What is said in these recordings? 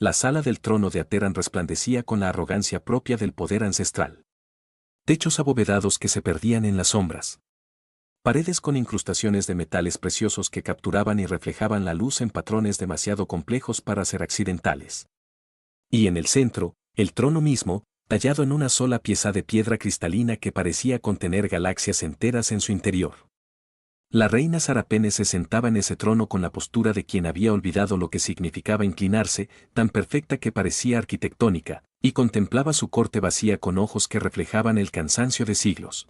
La sala del trono de Ateran resplandecía con la arrogancia propia del poder ancestral. Techos abovedados que se perdían en las sombras. Paredes con incrustaciones de metales preciosos que capturaban y reflejaban la luz en patrones demasiado complejos para ser accidentales. Y en el centro, el trono mismo, tallado en una sola pieza de piedra cristalina que parecía contener galaxias enteras en su interior. La reina Sarapene se sentaba en ese trono con la postura de quien había olvidado lo que significaba inclinarse, tan perfecta que parecía arquitectónica, y contemplaba su corte vacía con ojos que reflejaban el cansancio de siglos.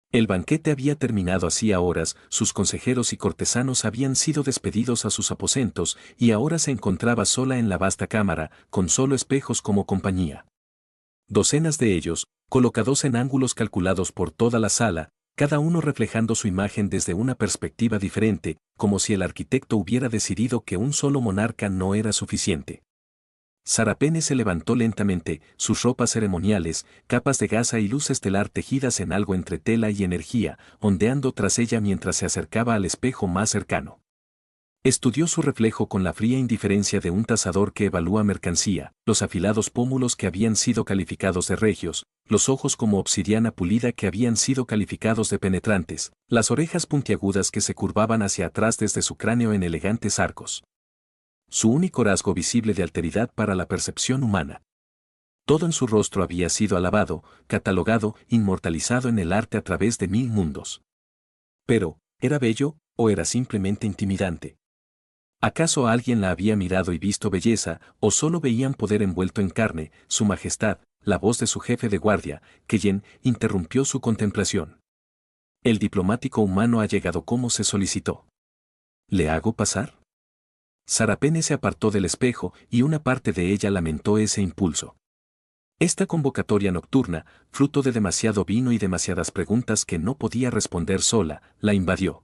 El banquete había terminado hacía horas, sus consejeros y cortesanos habían sido despedidos a sus aposentos y ahora se encontraba sola en la vasta cámara, con solo espejos como compañía. Docenas de ellos, colocados en ángulos calculados por toda la sala, cada uno reflejando su imagen desde una perspectiva diferente, como si el arquitecto hubiera decidido que un solo monarca no era suficiente. Sarapene se levantó lentamente, sus ropas ceremoniales, capas de gasa y luz estelar tejidas en algo entre tela y energía, ondeando tras ella mientras se acercaba al espejo más cercano. Estudió su reflejo con la fría indiferencia de un tasador que evalúa mercancía, los afilados pómulos que habían sido calificados de regios, los ojos como obsidiana pulida que habían sido calificados de penetrantes, las orejas puntiagudas que se curvaban hacia atrás desde su cráneo en elegantes arcos. Su único rasgo visible de alteridad para la percepción humana. Todo en su rostro había sido alabado, catalogado, inmortalizado en el arte a través de 1000 mundos. Pero, ¿era bello, o era simplemente intimidante? ¿Acaso alguien la había mirado y visto belleza, o solo veían poder envuelto en carne, su majestad, la voz de su jefe de guardia, quien interrumpió su contemplación? El diplomático humano ha llegado como se solicitó. ¿Le hago pasar? Sarapene se apartó del espejo y una parte de ella lamentó ese impulso. Esta convocatoria nocturna, fruto de demasiado vino y demasiadas preguntas que no podía responder sola, la invadió.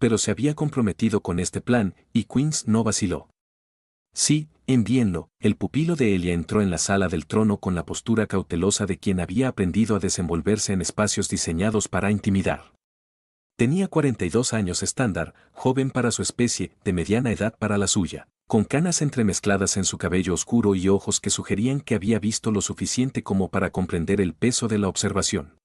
Pero se había comprometido con este plan, y Queens no vaciló. Sí, envíenlo. El pupilo de Elia entró en la sala del trono con la postura cautelosa de quien había aprendido a desenvolverse en espacios diseñados para intimidar. Tenía 42 años estándar, joven para su especie, de mediana edad para la suya, con canas entremezcladas en su cabello oscuro y ojos que sugerían que había visto lo suficiente como para comprender el peso de la observación.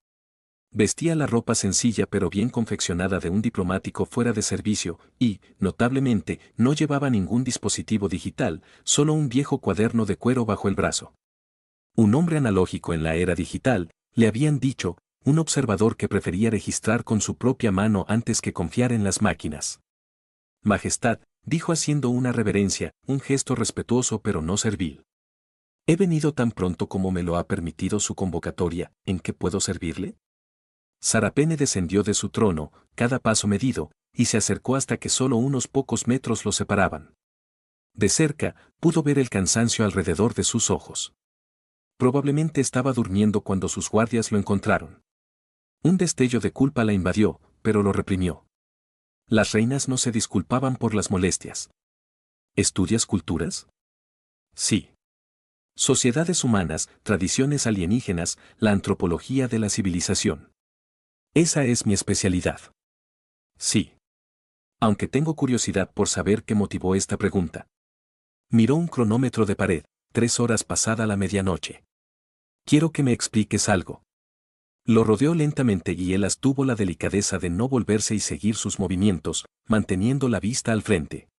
Vestía la ropa sencilla pero bien confeccionada de un diplomático fuera de servicio y, notablemente, no llevaba ningún dispositivo digital, solo un viejo cuaderno de cuero bajo el brazo. Un hombre analógico en la era digital, le habían dicho, un observador que prefería registrar con su propia mano antes que confiar en las máquinas. Majestad, dijo haciendo una reverencia, un gesto respetuoso pero no servil. He venido tan pronto como me lo ha permitido su convocatoria, ¿en qué puedo servirle? Sarapene descendió de su trono, cada paso medido, y se acercó hasta que solo unos pocos metros lo separaban. De cerca, pudo ver el cansancio alrededor de sus ojos. Probablemente estaba durmiendo cuando sus guardias lo encontraron. Un destello de culpa la invadió, pero lo reprimió. Las reinas no se disculpaban por las molestias. ¿Estudias culturas? Sí. Sociedades humanas, tradiciones alienígenas, la antropología de la civilización. Esa es mi especialidad. Sí. Aunque tengo curiosidad por saber qué motivó esta pregunta. Miró un cronómetro de pared, 3 horas pasada la medianoche. Quiero que me expliques algo. Lo rodeó lentamente y Elas tuvo la delicadeza de no volverse y seguir sus movimientos, manteniendo la vista al frente.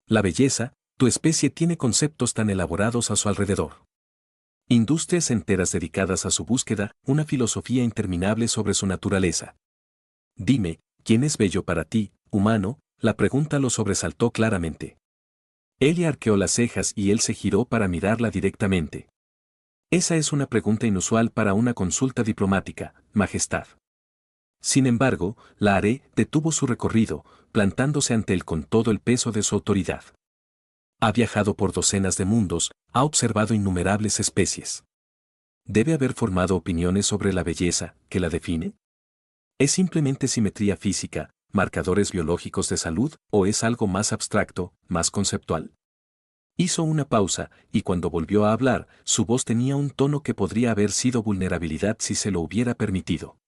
La belleza, tu especie tiene conceptos tan elaborados a su alrededor. Industrias enteras dedicadas a su búsqueda, una filosofía interminable sobre su naturaleza. Dime, ¿quién es bello para ti, humano? La pregunta lo sobresaltó claramente. Ella arqueó las cejas y él se giró para mirarla directamente. Esa es una pregunta inusual para una consulta diplomática, Majestad. Sin embargo, la haré, detuvo su recorrido, plantándose ante él con todo el peso de su autoridad. Ha viajado por docenas de mundos, ha observado innumerables especies. ¿Debe haber formado opiniones sobre la belleza que la define? ¿Es simplemente simetría física, marcadores biológicos de salud, o es algo más abstracto, más conceptual? Hizo una pausa, y cuando volvió a hablar, su voz tenía un tono que podría haber sido vulnerabilidad si se lo hubiera permitido.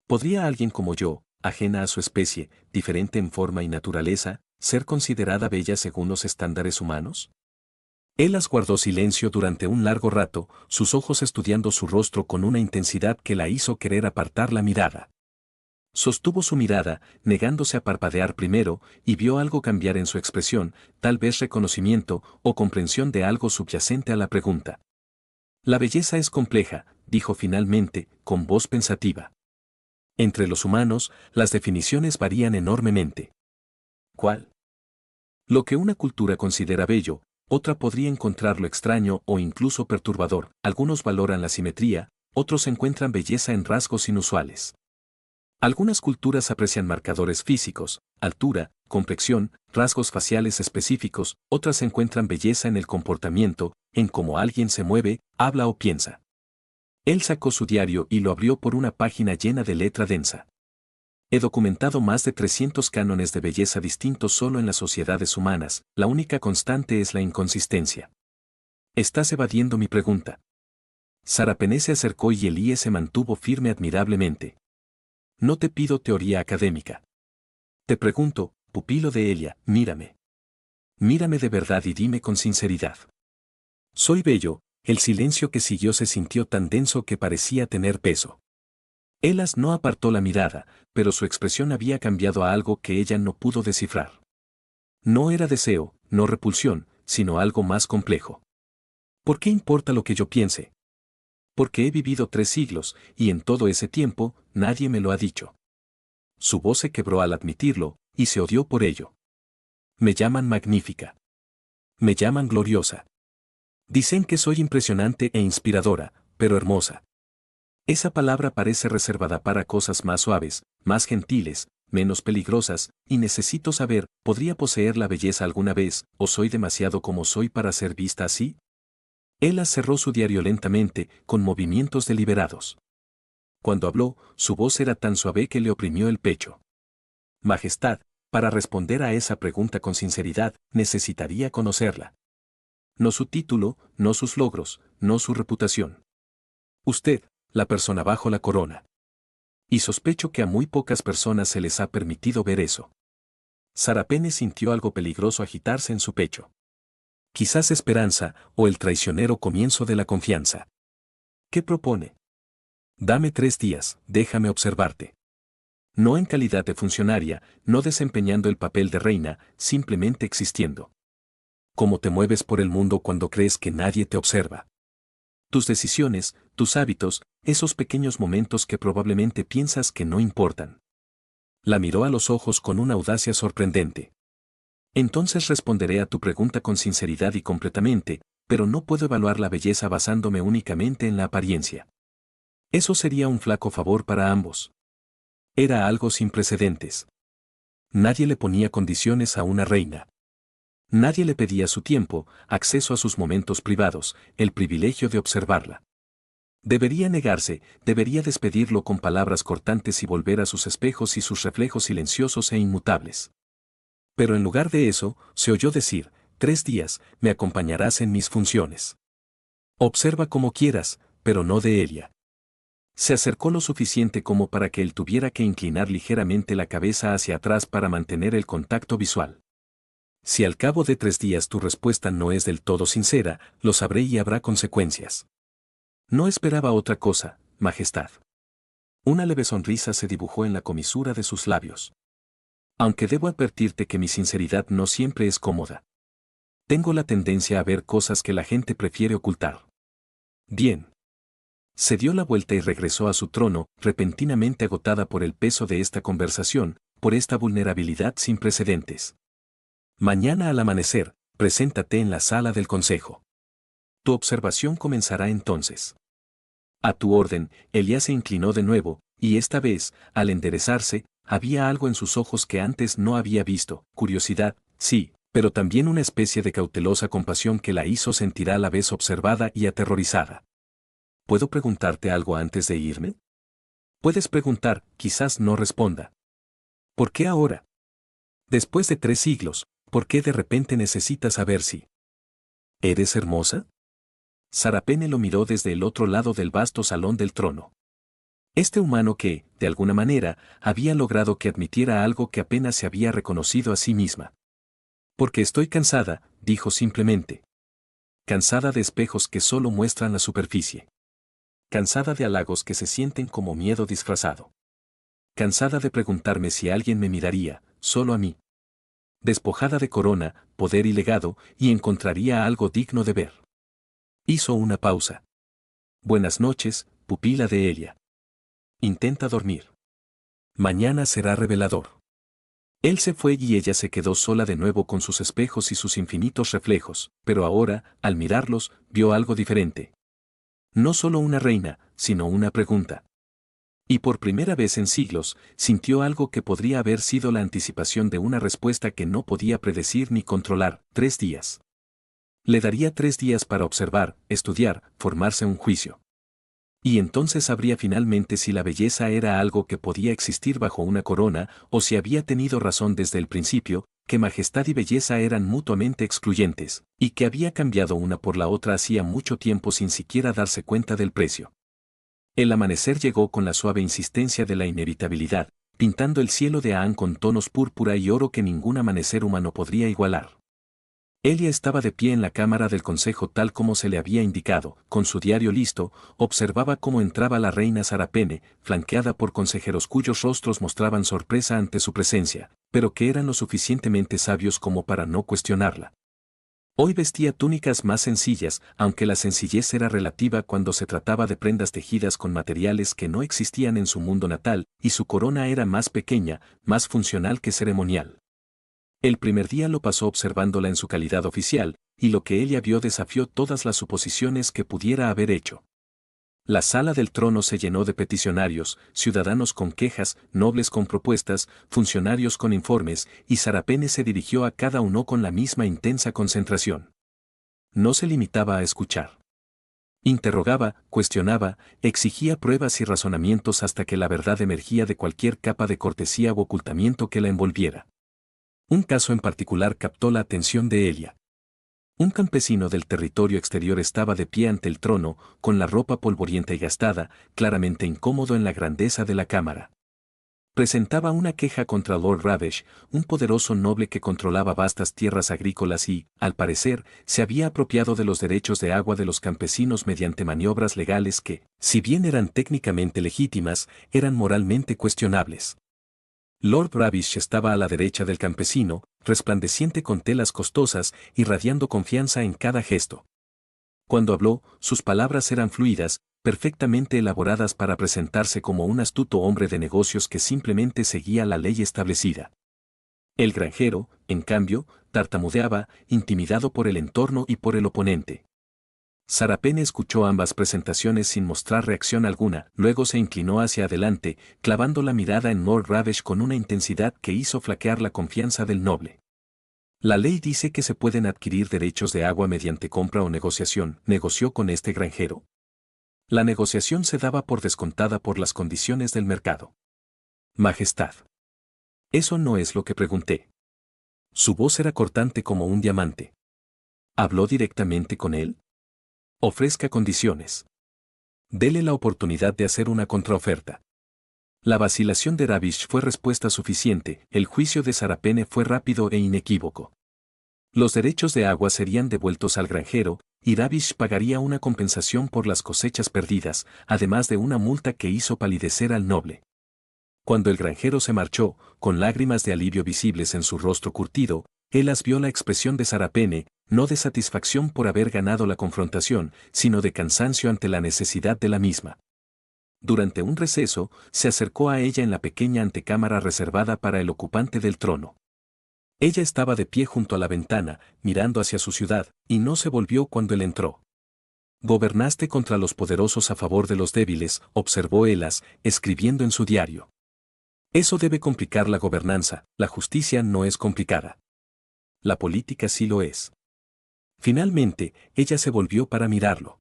¿Podría alguien como yo, ajena a su especie, diferente en forma y naturaleza, ser considerada bella según los estándares humanos? Elas guardó silencio durante un largo rato, sus ojos estudiando su rostro con una intensidad que la hizo querer apartar la mirada. Sostuvo su mirada, negándose a parpadear primero, y vio algo cambiar en su expresión, tal vez reconocimiento o comprensión de algo subyacente a la pregunta. La belleza es compleja, dijo finalmente, con voz pensativa. Entre los humanos, las definiciones varían enormemente. ¿Cuál? Lo que una cultura considera bello, otra podría encontrarlo extraño o incluso perturbador. Algunos valoran la simetría, otros encuentran belleza en rasgos inusuales. Algunas culturas aprecian marcadores físicos, altura, complexión, rasgos faciales específicos, otras encuentran belleza en el comportamiento, en cómo alguien se mueve, habla o piensa. Él sacó su diario y lo abrió por una página llena de letra densa. He documentado más de 300 cánones de belleza distintos solo en las sociedades humanas, la única constante es la inconsistencia. Estás evadiendo mi pregunta. Sarapené se acercó y Elíe se mantuvo firme admirablemente. No te pido teoría académica. Te pregunto, pupilo de Elia, mírame. Mírame de verdad y dime con sinceridad. Soy bello. El silencio que siguió se sintió tan denso que parecía tener peso. Elas no apartó la mirada, pero su expresión había cambiado a algo que ella no pudo descifrar. No era deseo, no repulsión, sino algo más complejo. ¿Por qué importa lo que yo piense? Porque he vivido 3 siglos, y en todo ese tiempo, nadie me lo ha dicho. Su voz se quebró al admitirlo, y se odió por ello. Me llaman magnífica. Me llaman gloriosa. Dicen que soy impresionante e inspiradora, pero hermosa. Esa palabra parece reservada para cosas más suaves, más gentiles, menos peligrosas, y necesito saber, ¿podría poseer la belleza alguna vez, o soy demasiado como soy para ser vista así? Ella cerró su diario lentamente, con movimientos deliberados. Cuando habló, su voz era tan suave que le oprimió el pecho. Majestad, para responder a esa pregunta con sinceridad, necesitaría conocerla. No su título, no sus logros, no su reputación. Usted, la persona bajo la corona. Y sospecho que a muy pocas personas se les ha permitido ver eso. Sarapene sintió algo peligroso agitarse en su pecho. Quizás esperanza, o el traicionero comienzo de la confianza. ¿Qué propone? Dame 3 días, déjame observarte. No en calidad de funcionaria, no desempeñando el papel de reina, simplemente existiendo. ¿Cómo te mueves por el mundo cuando crees que nadie te observa? Tus decisiones, tus hábitos, esos pequeños momentos que probablemente piensas que no importan. La miró a los ojos con una audacia sorprendente. Entonces responderé a tu pregunta con sinceridad y completamente, pero no puedo evaluar la belleza basándome únicamente en la apariencia. Eso sería un flaco favor para ambos. Era algo sin precedentes. Nadie le ponía condiciones a una reina. Nadie le pedía su tiempo, acceso a sus momentos privados, el privilegio de observarla. Debería negarse, debería despedirlo con palabras cortantes y volver a sus espejos y sus reflejos silenciosos e inmutables. Pero en lugar de eso, se oyó decir, 3 días, me acompañarás en mis funciones. Observa como quieras, pero no de Elia. Se acercó lo suficiente como para que él tuviera que inclinar ligeramente la cabeza hacia atrás para mantener el contacto visual. Si al cabo de 3 días tu respuesta no es del todo sincera, lo sabré y habrá consecuencias. No esperaba otra cosa, Majestad. Una leve sonrisa se dibujó en la comisura de sus labios. Aunque debo advertirte que mi sinceridad no siempre es cómoda. Tengo la tendencia a ver cosas que la gente prefiere ocultar. Bien. Se dio la vuelta y regresó a su trono, repentinamente agotada por el peso de esta conversación, por esta vulnerabilidad sin precedentes. Mañana al amanecer, preséntate en la sala del consejo. Tu observación comenzará entonces. A tu orden, Elías se inclinó de nuevo, y esta vez, al enderezarse, había algo en sus ojos que antes no había visto, curiosidad, sí, pero también una especie de cautelosa compasión que la hizo sentir a la vez observada y aterrorizada. ¿Puedo preguntarte algo antes de irme? Puedes preguntar, quizás no responda. ¿Por qué ahora? Después de 3 siglos, ¿por qué de repente necesitas saber si eres hermosa? Sarapene lo miró desde el otro lado del vasto salón del trono. Este humano que, de alguna manera, había logrado que admitiera algo que apenas se había reconocido a sí misma. Porque estoy cansada, dijo simplemente. Cansada de espejos que solo muestran la superficie. Cansada de halagos que se sienten como miedo disfrazado. Cansada de preguntarme si alguien me miraría, solo a mí. Despojada de corona, poder y legado, y encontraría algo digno de ver. Hizo una pausa. Buenas noches, pupila de Elia. Intenta dormir. Mañana será revelador. Él se fue y ella se quedó sola de nuevo con sus espejos y sus infinitos reflejos, pero ahora, al mirarlos, vio algo diferente. No solo una reina, sino una pregunta. Y por primera vez en siglos, sintió algo que podría haber sido la anticipación de una respuesta que no podía predecir ni controlar. 3 días. Le daría 3 días para observar, estudiar, formarse un juicio. Y entonces sabría finalmente si la belleza era algo que podía existir bajo una corona, o si había tenido razón desde el principio, que majestad y belleza eran mutuamente excluyentes, y que había cambiado una por la otra hacía mucho tiempo sin siquiera darse cuenta del precio. El amanecer llegó con la suave insistencia de la inevitabilidad, pintando el cielo de Aán con tonos púrpura y oro que ningún amanecer humano podría igualar. Elia estaba de pie en la cámara del consejo tal como se le había indicado, con su diario listo, observaba cómo entraba la reina Sarapene, flanqueada por consejeros cuyos rostros mostraban sorpresa ante su presencia, pero que eran lo suficientemente sabios como para no cuestionarla. Hoy vestía túnicas más sencillas, aunque la sencillez era relativa cuando se trataba de prendas tejidas con materiales que no existían en su mundo natal, y su corona era más pequeña, más funcional que ceremonial. El primer día lo pasó observándola en su calidad oficial, y lo que ella vio desafió todas las suposiciones que pudiera haber hecho. La sala del trono se llenó de peticionarios, ciudadanos con quejas, nobles con propuestas, funcionarios con informes, y Sarapene se dirigió a cada uno con la misma intensa concentración. No se limitaba a escuchar. Interrogaba, cuestionaba, exigía pruebas y razonamientos hasta que la verdad emergía de cualquier capa de cortesía u ocultamiento que la envolviera. Un caso en particular captó la atención de Elia. Un campesino del territorio exterior estaba de pie ante el trono, con la ropa polvorienta y gastada, claramente incómodo en la grandeza de la cámara. Presentaba una queja contra Lord Ravesh, un poderoso noble que controlaba vastas tierras agrícolas y, al parecer, se había apropiado de los derechos de agua de los campesinos mediante maniobras legales que, si bien eran técnicamente legítimas, eran moralmente cuestionables. Lord Ravish estaba a la derecha del campesino, resplandeciente con telas costosas, irradiando confianza en cada gesto. Cuando habló, sus palabras eran fluidas, perfectamente elaboradas para presentarse como un astuto hombre de negocios que simplemente seguía la ley establecida. El granjero, en cambio, tartamudeaba, intimidado por el entorno y por el oponente. Sarapene escuchó ambas presentaciones sin mostrar reacción alguna, luego se inclinó hacia adelante, clavando la mirada en Lord Ravesh con una intensidad que hizo flaquear la confianza del noble. La ley dice que se pueden adquirir derechos de agua mediante compra o negociación, negoció con este granjero. La negociación se daba por descontada por las condiciones del mercado. Majestad. Eso no es lo que pregunté. Su voz era cortante como un diamante. ¿Habló directamente con él? Ofrezca condiciones. Dele la oportunidad de hacer una contraoferta. La vacilación de Ravish fue respuesta suficiente, el juicio de Sarapene fue rápido e inequívoco. Los derechos de agua serían devueltos al granjero, y Ravish pagaría una compensación por las cosechas perdidas, además de una multa que hizo palidecer al noble. Cuando el granjero se marchó, con lágrimas de alivio visibles en su rostro curtido, él las vio la expresión de Sarapene, no de satisfacción por haber ganado la confrontación, sino de cansancio ante la necesidad de la misma. Durante un receso, se acercó a ella en la pequeña antecámara reservada para el ocupante del trono. Ella estaba de pie junto a la ventana, mirando hacia su ciudad, y no se volvió cuando él entró. Gobernaste contra los poderosos a favor de los débiles, observó Elas, escribiendo en su diario. Eso debe complicar la gobernanza, la justicia no es complicada. La política sí lo es. Finalmente, ella se volvió para mirarlo.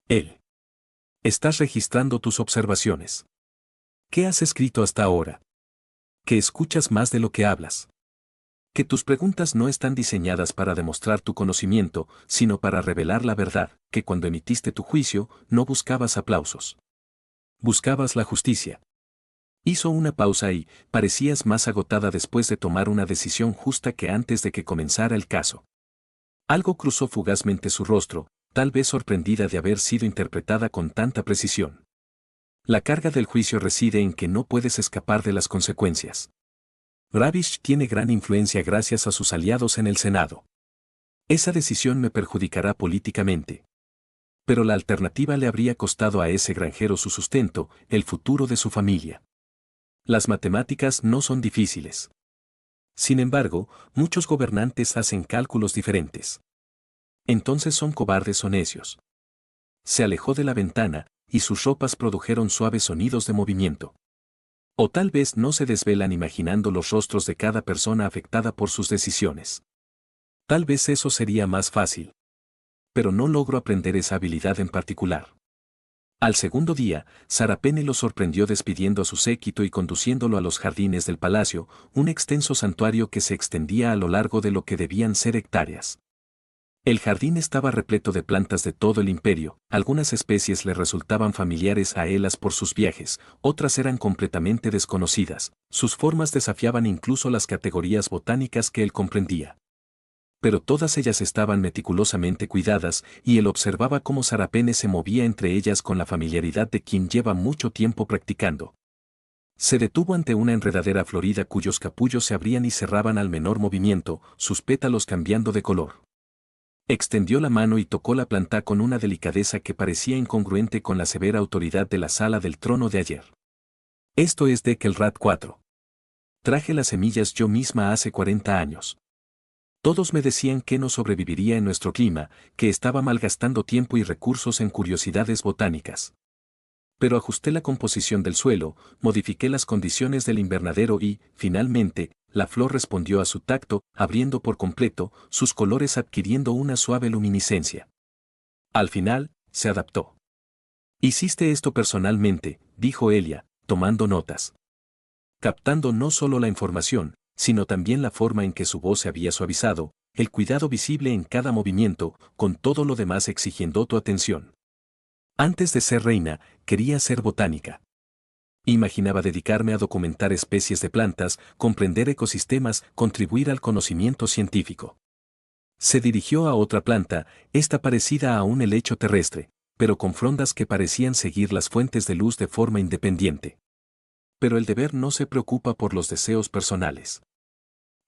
Él. Estás registrando tus observaciones. ¿Qué has escrito hasta ahora? Que escuchas más de lo que hablas. Que tus preguntas no están diseñadas para demostrar tu conocimiento, sino para revelar la verdad, que cuando emitiste tu juicio, no buscabas aplausos. Buscabas la justicia. Hizo una pausa y, parecías más agotada después de tomar una decisión justa que antes de que comenzara el caso. Algo cruzó fugazmente su rostro, tal vez sorprendida de haber sido interpretada con tanta precisión. La carga del juicio reside en que no puedes escapar de las consecuencias. Ravish tiene gran influencia gracias a sus aliados en el Senado. Esa decisión me perjudicará políticamente. Pero la alternativa le habría costado a ese granjero su sustento, el futuro de su familia. Las matemáticas no son difíciles. Sin embargo, muchos gobernantes hacen cálculos diferentes. Entonces son cobardes o necios. Se alejó de la ventana, y sus ropas produjeron suaves sonidos de movimiento. O tal vez no se desvelan imaginando los rostros de cada persona afectada por sus decisiones. Tal vez eso sería más fácil. Pero no logro aprender esa habilidad en particular. Al segundo día, Sarapene lo sorprendió despidiendo a su séquito y conduciéndolo a los jardines del palacio, un extenso santuario que se extendía a lo largo de lo que debían ser hectáreas. El jardín estaba repleto de plantas de todo el imperio, algunas especies le resultaban familiares a Elas por sus viajes, otras eran completamente desconocidas, sus formas desafiaban incluso las categorías botánicas que él comprendía. Pero todas ellas estaban meticulosamente cuidadas, y él observaba cómo Sarapene se movía entre ellas con la familiaridad de quien lleva mucho tiempo practicando. Se detuvo ante una enredadera florida cuyos capullos se abrían y cerraban al menor movimiento, sus pétalos cambiando de color. Extendió la mano y tocó la planta con una delicadeza que parecía incongruente con la severa autoridad de la sala del trono de ayer. Esto es de Kelrat 4. Traje las semillas yo misma hace 40 años. Todos me decían que no sobreviviría en nuestro clima, que estaba malgastando tiempo y recursos en curiosidades botánicas. Pero ajusté la composición del suelo, modifiqué las condiciones del invernadero y, finalmente, la flor respondió a su tacto, abriendo por completo, sus colores adquiriendo una suave luminiscencia. Al final, se adaptó. Hiciste esto personalmente, dijo Elia, tomando notas. Captando no solo la información, sino también la forma en que su voz se había suavizado, el cuidado visible en cada movimiento, con todo lo demás exigiendo tu atención. Antes de ser reina, quería ser botánica. Imaginaba dedicarme a documentar especies de plantas, comprender ecosistemas, contribuir al conocimiento científico. Se dirigió a otra planta, esta parecida a un helecho terrestre, pero con frondas que parecían seguir las fuentes de luz de forma independiente. Pero el deber no se preocupa por los deseos personales.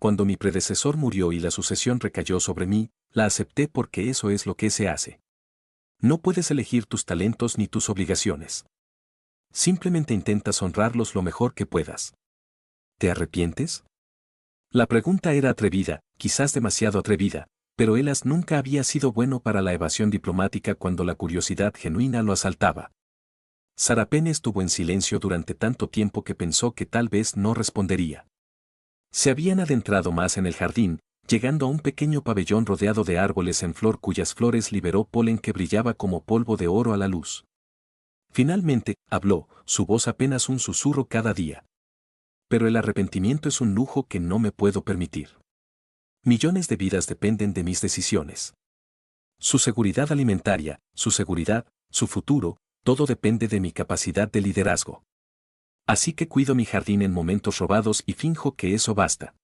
Cuando mi predecesor murió y la sucesión recayó sobre mí, la acepté porque eso es lo que se hace. No puedes elegir tus talentos ni tus obligaciones. Simplemente intentas honrarlos lo mejor que puedas. ¿Te arrepientes? La pregunta era atrevida, quizás demasiado atrevida, pero Elas nunca había sido bueno para la evasión diplomática cuando la curiosidad genuina lo asaltaba. Sarapene estuvo en silencio durante tanto tiempo que pensó que tal vez no respondería. Se habían adentrado más en el jardín, llegando a un pequeño pabellón rodeado de árboles en flor cuyas flores liberó polen que brillaba como polvo de oro a la luz. Finalmente, habló, su voz apenas un susurro cada día. Pero el arrepentimiento es un lujo que no me puedo permitir. Millones de vidas dependen de mis decisiones. Su seguridad alimentaria, su seguridad, su futuro, todo depende de mi capacidad de liderazgo. Así que cuido mi jardín en momentos robados y finjo que eso basta.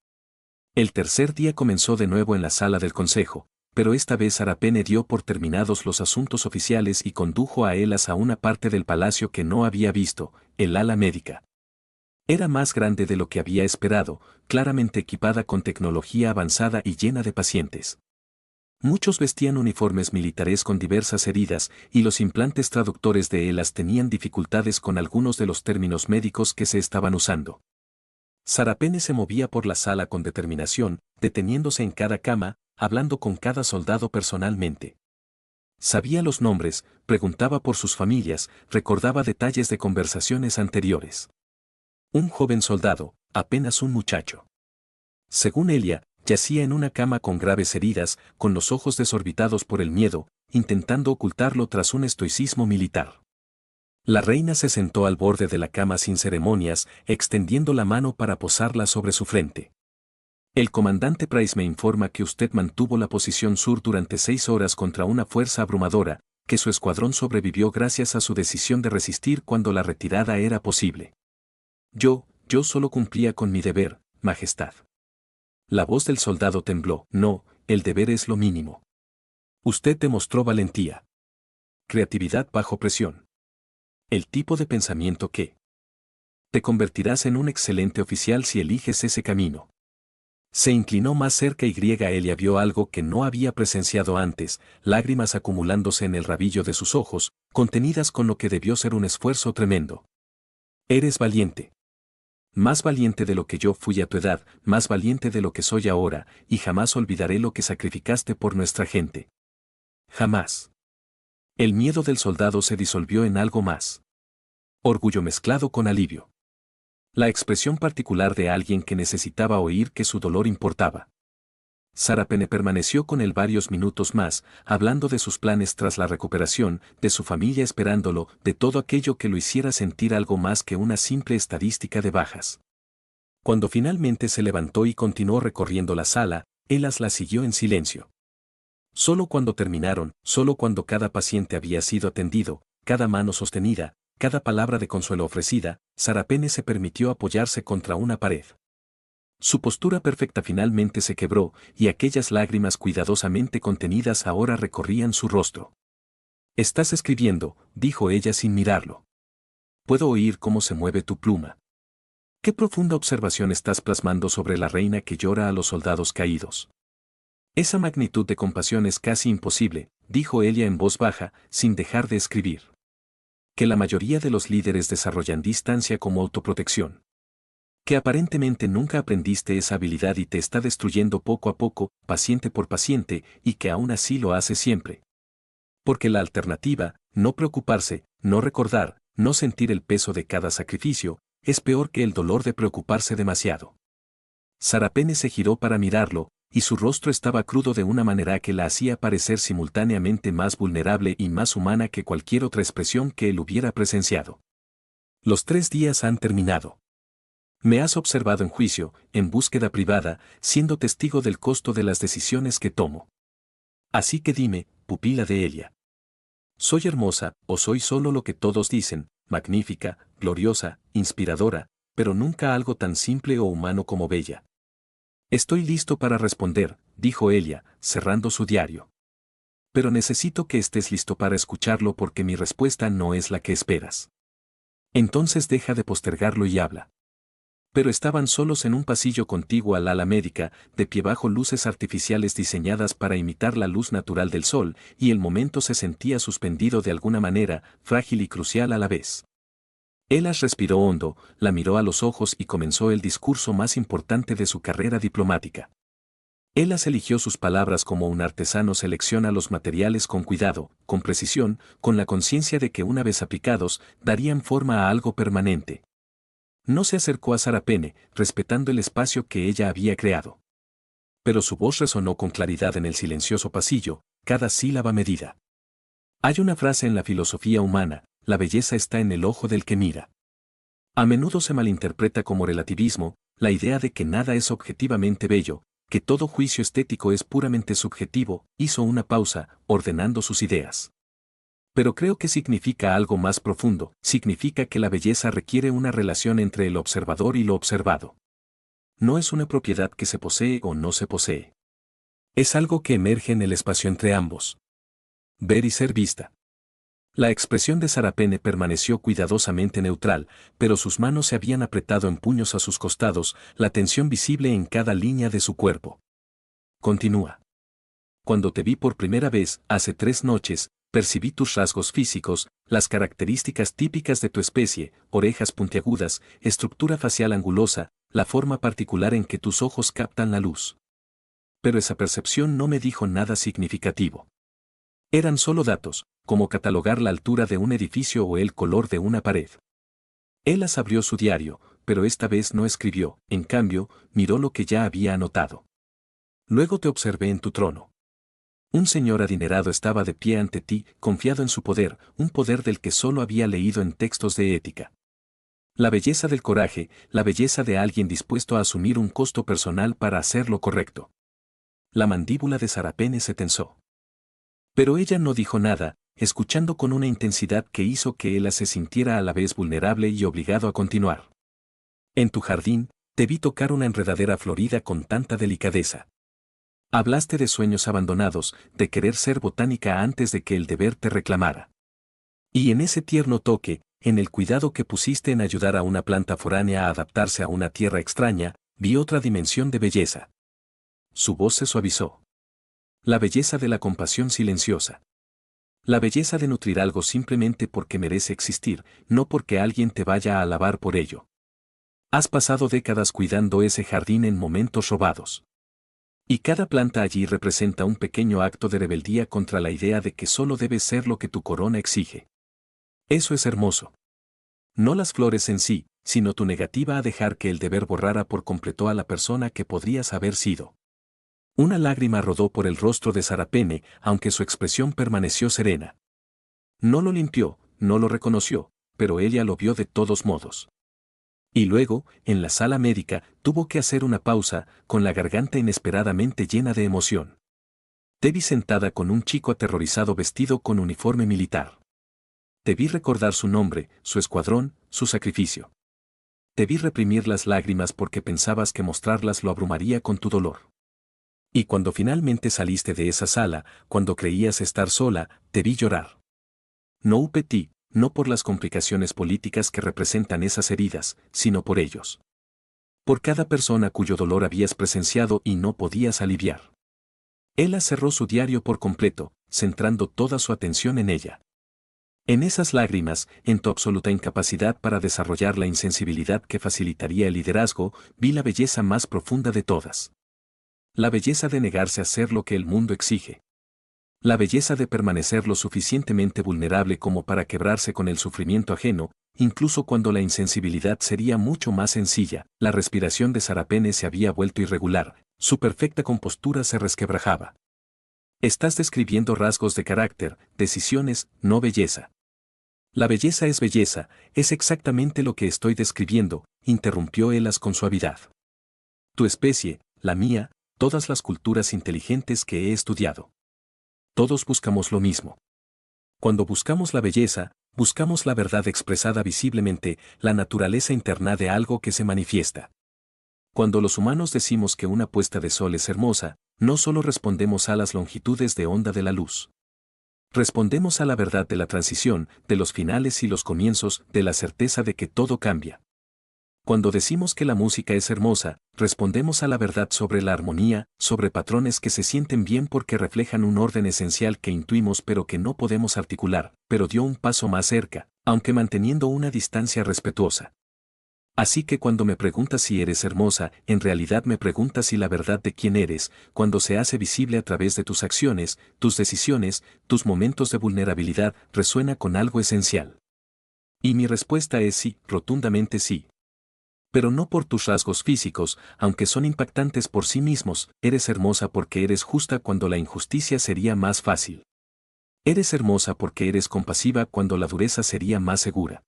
El tercer día comenzó de nuevo en la sala del consejo, pero esta vez Sarapene dio por terminados los asuntos oficiales y condujo a Elas a una parte del palacio que no había visto, el ala médica. Era más grande de lo que había esperado, claramente equipada con tecnología avanzada y llena de pacientes. Muchos vestían uniformes militares con diversas heridas, y los implantes traductores de Elas tenían dificultades con algunos de los términos médicos que se estaban usando. Sarapene se movía por la sala con determinación, deteniéndose en cada cama, hablando con cada soldado personalmente. Sabía los nombres, preguntaba por sus familias, recordaba detalles de conversaciones anteriores. Un joven soldado, apenas un muchacho. Según Elia, yacía en una cama con graves heridas, con los ojos desorbitados por el miedo, intentando ocultarlo tras un estoicismo militar. La reina se sentó al borde de la cama sin ceremonias, extendiendo la mano para posarla sobre su frente. El comandante Price me informa que usted mantuvo la posición sur durante 6 horas contra una fuerza abrumadora, que su escuadrón sobrevivió gracias a su decisión de resistir cuando la retirada era posible. Yo solo cumplía con mi deber, Majestad. La voz del soldado tembló. No, el deber es lo mínimo. Usted demostró valentía. Creatividad bajo presión. El tipo de pensamiento que te convertirás en un excelente oficial si eliges ese camino. Se inclinó más cerca y Elia vio algo que no había presenciado antes, lágrimas acumulándose en el rabillo de sus ojos, contenidas con lo que debió ser un esfuerzo tremendo. Eres valiente. Más valiente de lo que yo fui a tu edad, más valiente de lo que soy ahora, y jamás olvidaré lo que sacrificaste por nuestra gente. Jamás. El miedo del soldado se disolvió en algo más. Orgullo mezclado con alivio. La expresión particular de alguien que necesitaba oír que su dolor importaba. Sarapene permaneció con él varios minutos más, hablando de sus planes tras la recuperación, de su familia esperándolo, de todo aquello que lo hiciera sentir algo más que una simple estadística de bajas. Cuando finalmente se levantó y continuó recorriendo la sala, Elas la siguió en silencio. Solo cuando terminaron, solo cuando cada paciente había sido atendido, cada mano sostenida, cada palabra de consuelo ofrecida, Sarapene se permitió apoyarse contra una pared. Su postura perfecta finalmente se quebró, y aquellas lágrimas cuidadosamente contenidas ahora recorrían su rostro. «Estás escribiendo», dijo ella sin mirarlo. «Puedo oír cómo se mueve tu pluma. Qué profunda observación estás plasmando sobre la reina que llora a los soldados caídos. Esa magnitud de compasión es casi imposible», dijo ella en voz baja, sin dejar de escribir. «Que la mayoría de los líderes desarrollan distancia como autoprotección. Que aparentemente nunca aprendiste esa habilidad y te está destruyendo poco a poco, paciente por paciente, y que aún así lo hace siempre. Porque la alternativa, no preocuparse, no recordar, no sentir el peso de cada sacrificio, es peor que el dolor de preocuparse demasiado». Sarapene se giró para mirarlo, y su rostro estaba crudo de una manera que la hacía parecer simultáneamente más vulnerable y más humana que cualquier otra expresión que él hubiera presenciado. «Los 3 días han terminado. Me has observado en juicio, en búsqueda privada, siendo testigo del costo de las decisiones que tomo. Así que dime, pupila de Elia. ¿Soy hermosa, o soy solo lo que todos dicen, magnífica, gloriosa, inspiradora, pero nunca algo tan simple o humano como bella?» «Estoy listo para responder», dijo Elia, cerrando su diario. «Pero necesito que estés listo para escucharlo porque mi respuesta no es la que esperas. Entonces deja de postergarlo y habla». Pero estaban solos en un pasillo contiguo al ala médica, de pie bajo luces artificiales diseñadas para imitar la luz natural del sol, y el momento se sentía suspendido de alguna manera, frágil y crucial a la vez. Elas respiró hondo, la miró a los ojos y comenzó el discurso más importante de su carrera diplomática. Elas eligió sus palabras como un artesano selecciona los materiales con cuidado, con precisión, con la conciencia de que una vez aplicados, darían forma a algo permanente. No se acercó a Sarapene, respetando el espacio que ella había creado. Pero su voz resonó con claridad en el silencioso pasillo, cada sílaba medida. Hay una frase en la filosofía humana: la belleza está en el ojo del que mira. A menudo se malinterpreta como relativismo, la idea de que nada es objetivamente bello, que todo juicio estético es puramente subjetivo. Hizo una pausa, ordenando sus ideas. Pero creo que significa algo más profundo, significa que la belleza requiere una relación entre el observador y lo observado. No es una propiedad que se posee o no se posee. Es algo que emerge en el espacio entre ambos. Ver y ser vista. La expresión de Sarapene permaneció cuidadosamente neutral, pero sus manos se habían apretado en puños a sus costados, la tensión visible en cada línea de su cuerpo. Continúa. Cuando te vi por primera vez, hace 3 noches, percibí tus rasgos físicos, las características típicas de tu especie, orejas puntiagudas, estructura facial angulosa, la forma particular en que tus ojos captan la luz. Pero esa percepción no me dijo nada significativo. Eran solo datos, como catalogar la altura de un edificio o el color de una pared. Elas abrió su diario, pero esta vez no escribió, en cambio, miró lo que ya había anotado. Luego te observé en tu trono. Un señor adinerado estaba de pie ante ti, confiado en su poder, un poder del que solo había leído en textos de ética. La belleza del coraje, la belleza de alguien dispuesto a asumir un costo personal para hacer lo correcto. La mandíbula de Sarapene se tensó. Pero ella no dijo nada, escuchando con una intensidad que hizo que Elas se sintiera a la vez vulnerable y obligado a continuar. En tu jardín, te vi tocar una enredadera florida con tanta delicadeza. Hablaste de sueños abandonados, de querer ser botánica antes de que el deber te reclamara. Y en ese tierno toque, en el cuidado que pusiste en ayudar a una planta foránea a adaptarse a una tierra extraña, vi otra dimensión de belleza. Su voz se suavizó. La belleza de la compasión silenciosa. La belleza de nutrir algo simplemente porque merece existir, no porque alguien te vaya a alabar por ello. Has pasado décadas cuidando ese jardín en momentos robados. Y cada planta allí representa un pequeño acto de rebeldía contra la idea de que solo debes ser lo que tu corona exige. Eso es hermoso. No las flores en sí, sino tu negativa a dejar que el deber borrara por completo a la persona que podrías haber sido. Una lágrima rodó por el rostro de Sarapene, aunque su expresión permaneció serena. No lo limpió, no lo reconoció, pero ella lo vio de todos modos. Y luego, en la sala médica, tuvo que hacer una pausa, con la garganta inesperadamente llena de emoción. Te vi sentada con un chico aterrorizado vestido con uniforme militar. Te vi recordar su nombre, su escuadrón, su sacrificio. Te vi reprimir las lágrimas porque pensabas que mostrarlas lo abrumaría con tu dolor. Y cuando finalmente saliste de esa sala, cuando creías estar sola, te vi llorar. No hupe ti, no por las complicaciones políticas que representan esas heridas, sino por ellos. Por cada persona cuyo dolor habías presenciado y no podías aliviar. Ella cerró su diario por completo, centrando toda su atención en ella. En esas lágrimas, en tu absoluta incapacidad para desarrollar la insensibilidad que facilitaría el liderazgo, vi la belleza más profunda de todas. La belleza de negarse a hacer lo que el mundo exige. La belleza de permanecer lo suficientemente vulnerable como para quebrarse con el sufrimiento ajeno, incluso cuando la insensibilidad sería mucho más sencilla. La respiración de Sarapene se había vuelto irregular, su perfecta compostura se resquebrajaba. Estás describiendo rasgos de carácter, decisiones, no belleza. La belleza, es exactamente lo que estoy describiendo, interrumpió Elas con suavidad. Tu especie, la mía, todas las culturas inteligentes que he estudiado. Todos buscamos lo mismo. Cuando buscamos la belleza, buscamos la verdad expresada visiblemente, la naturaleza interna de algo que se manifiesta. Cuando los humanos decimos que una puesta de sol es hermosa, no solo respondemos a las longitudes de onda de la luz. Respondemos a la verdad de la transición, de los finales y los comienzos, de la certeza de que todo cambia. Cuando decimos que la música es hermosa, respondemos a la verdad sobre la armonía, sobre patrones que se sienten bien porque reflejan un orden esencial que intuimos pero que no podemos articular, pero dio un paso más cerca, aunque manteniendo una distancia respetuosa. Así que cuando me preguntas si eres hermosa, en realidad me preguntas si la verdad de quién eres, cuando se hace visible a través de tus acciones, tus decisiones, tus momentos de vulnerabilidad, resuena con algo esencial. Y mi respuesta es sí, rotundamente sí. Pero no por tus rasgos físicos, aunque son impactantes por sí mismos, eres hermosa porque eres justa cuando la injusticia sería más fácil. Eres hermosa porque eres compasiva cuando la dureza sería más segura.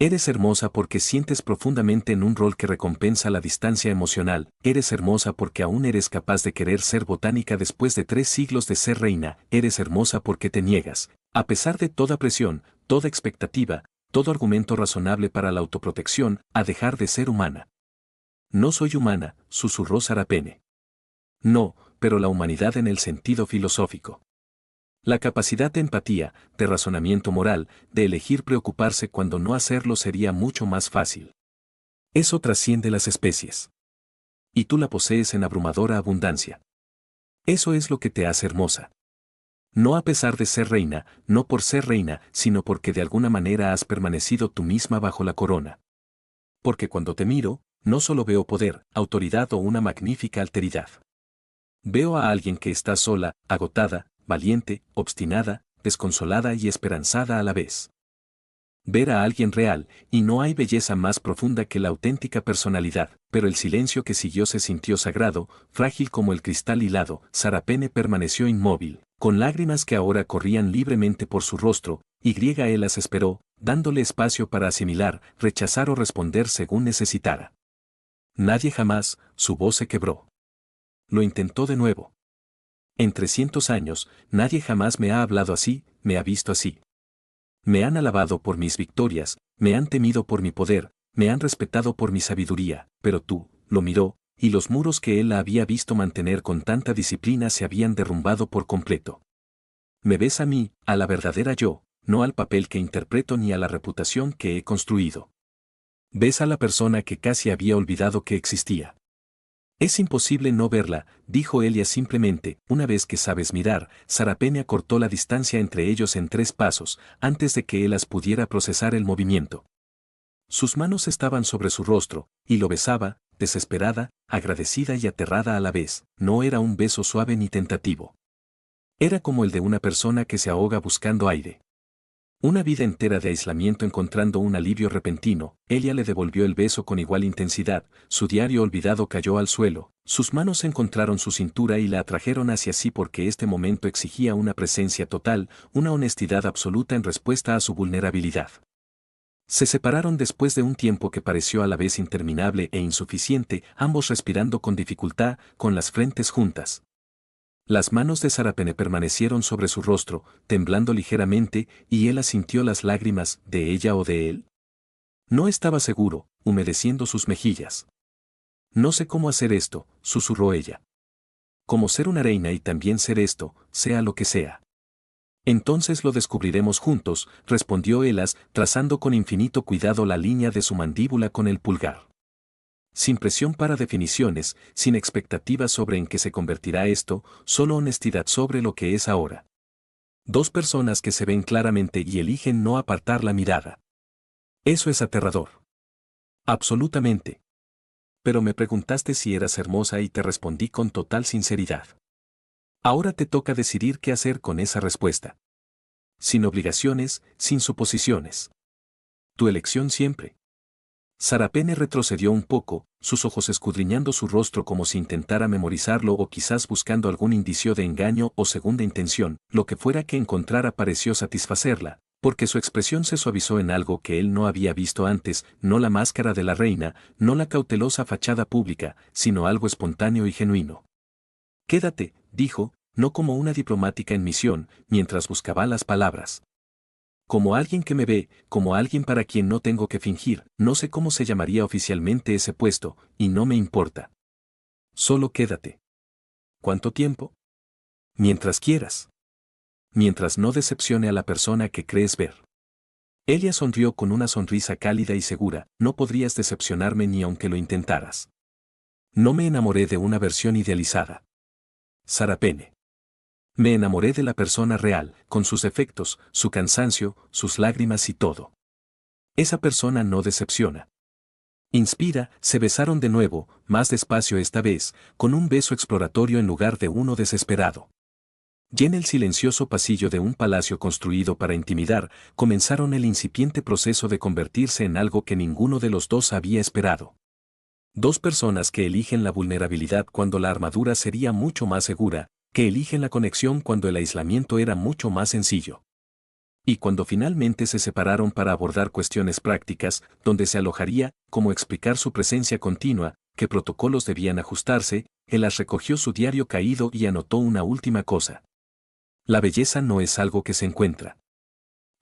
Eres hermosa porque sientes profundamente en un rol que recompensa la distancia emocional. Eres hermosa porque aún eres capaz de querer ser botánica después de 3 siglos de ser reina. Eres hermosa porque te niegas, a pesar de toda presión, toda expectativa, todo argumento razonable para la autoprotección, a dejar de ser humana. No soy humana, susurró Sarapene. No, pero la humanidad en el sentido filosófico. La capacidad de empatía, de razonamiento moral, de elegir preocuparse cuando no hacerlo sería mucho más fácil. Eso trasciende las especies. Y tú la posees en abrumadora abundancia. Eso es lo que te hace hermosa. No a pesar de ser reina, no por ser reina, sino porque de alguna manera has permanecido tú misma bajo la corona. Porque cuando te miro, no solo veo poder, autoridad o una magnífica alteridad. Veo a alguien que está sola, agotada, valiente, obstinada, desconsolada y esperanzada a la vez. Ver a alguien real, y no hay belleza más profunda que la auténtica personalidad, pero el silencio que siguió se sintió sagrado, frágil como el cristal hilado. Sarapene permaneció inmóvil, con lágrimas que ahora corrían libremente por su rostro, y él las esperó, dándole espacio para asimilar, rechazar o responder según necesitara. Nadie jamás, su voz se quebró. Lo intentó de nuevo. En 300 años, nadie jamás me ha hablado así, me ha visto así. Me han alabado por mis victorias, me han temido por mi poder, me han respetado por mi sabiduría, pero tú, lo miró, y los muros que él la había visto mantener con tanta disciplina se habían derrumbado por completo. Me ves a mí, a la verdadera yo, no al papel que interpreto ni a la reputación que he construido. Ves a la persona que casi había olvidado que existía. Es imposible no verla, dijo Elia simplemente. Una vez que sabes mirar, Sarapene acortó la distancia entre ellos en 3 pasos, antes de que Elas pudiera procesar el movimiento. Sus manos estaban sobre su rostro, y lo besaba, desesperada, agradecida y aterrada a la vez. No era un beso suave ni tentativo. Era como el de una persona que se ahoga buscando aire. Una vida entera de aislamiento encontrando un alivio repentino. Elia le devolvió el beso con igual intensidad, su diario olvidado cayó al suelo, sus manos encontraron su cintura y la atrajeron hacia sí porque este momento exigía una presencia total, una honestidad absoluta en respuesta a su vulnerabilidad. Se separaron después de un tiempo que pareció a la vez interminable e insuficiente, ambos respirando con dificultad, con las frentes juntas. Las manos de Sarapene permanecieron sobre su rostro, temblando ligeramente, y él sintió las lágrimas, ¿de ella o de él? No estaba seguro, humedeciendo sus mejillas. No sé cómo hacer esto, susurró ella. Como ser una reina y también ser esto, sea lo que sea. Entonces lo descubriremos juntos, respondió Elas, trazando con infinito cuidado la línea de su mandíbula con el pulgar. Sin presión para definiciones, sin expectativas sobre en qué se convertirá esto, solo honestidad sobre lo que es ahora. 2 personas que se ven claramente y eligen no apartar la mirada. Eso es aterrador. Absolutamente. Pero me preguntaste si eras hermosa y te respondí con total sinceridad. Ahora te toca decidir qué hacer con esa respuesta. Sin obligaciones, sin suposiciones. Tu elección siempre. Sarapene retrocedió un poco, sus ojos escudriñando su rostro como si intentara memorizarlo o quizás buscando algún indicio de engaño o segunda intención, lo que fuera que encontrara pareció satisfacerla, porque su expresión se suavizó en algo que él no había visto antes, no la máscara de la reina, no la cautelosa fachada pública, sino algo espontáneo y genuino. Quédate, dijo, no como una diplomática en misión, mientras buscaba las palabras. Como alguien que me ve, como alguien para quien no tengo que fingir, no sé cómo se llamaría oficialmente ese puesto, y no me importa. Solo quédate. ¿Cuánto tiempo? Mientras quieras. Mientras no decepcione a la persona que crees ver. Ella sonrió con una sonrisa cálida y segura, no podrías decepcionarme ni aunque lo intentaras. No me enamoré de una versión idealizada. Sarapene. Me enamoré de la persona real, con sus defectos, su cansancio, sus lágrimas y todo. Esa persona no decepciona. Inspira, se besaron de nuevo, más despacio esta vez, con un beso exploratorio en lugar de uno desesperado. Y en el silencioso pasillo de un palacio construido para intimidar, comenzaron el incipiente proceso de convertirse en algo que ninguno de los dos había esperado. 2 personas que eligen la vulnerabilidad cuando la armadura sería mucho más segura, que eligen la conexión cuando el aislamiento era mucho más sencillo. Y cuando finalmente se separaron para abordar cuestiones prácticas, donde se alojaría, cómo explicar su presencia continua, qué protocolos debían ajustarse, Elas recogió su diario caído y anotó una última cosa. La belleza no es algo que se encuentra.